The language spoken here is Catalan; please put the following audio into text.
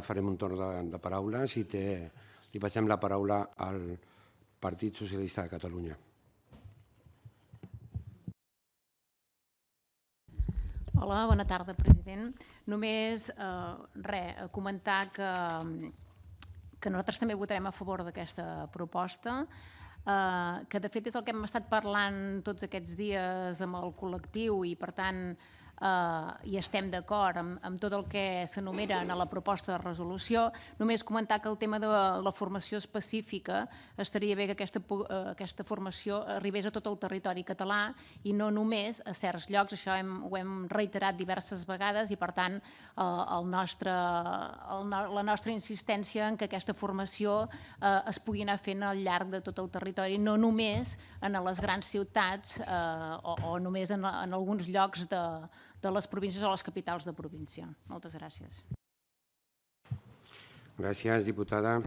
Farem un torn de paraules i li passem la paraula al Partit Socialista de Catalunya. Hola, bona tarda, president. Només comentar que nosaltres també votarem a favor d'aquesta proposta, que de fet és el que hem estat parlant tots aquests dies amb el col·lectiu i per tant hi estem d'acord amb tot el que s'enumera en la proposta de resolució. Només comentar que el tema de la formació específica estaria bé que aquesta formació arribés a tot el territori català i no només a certs llocs. Això ho hem reiterat diverses vegades i per tant la nostra insistència en que aquesta formació es pugui anar fent al llarg de tot el territori, no només en les grans ciutats o només en alguns llocs de les províncies o les capitals de província. Moltes gràcies. Gràcies, diputada.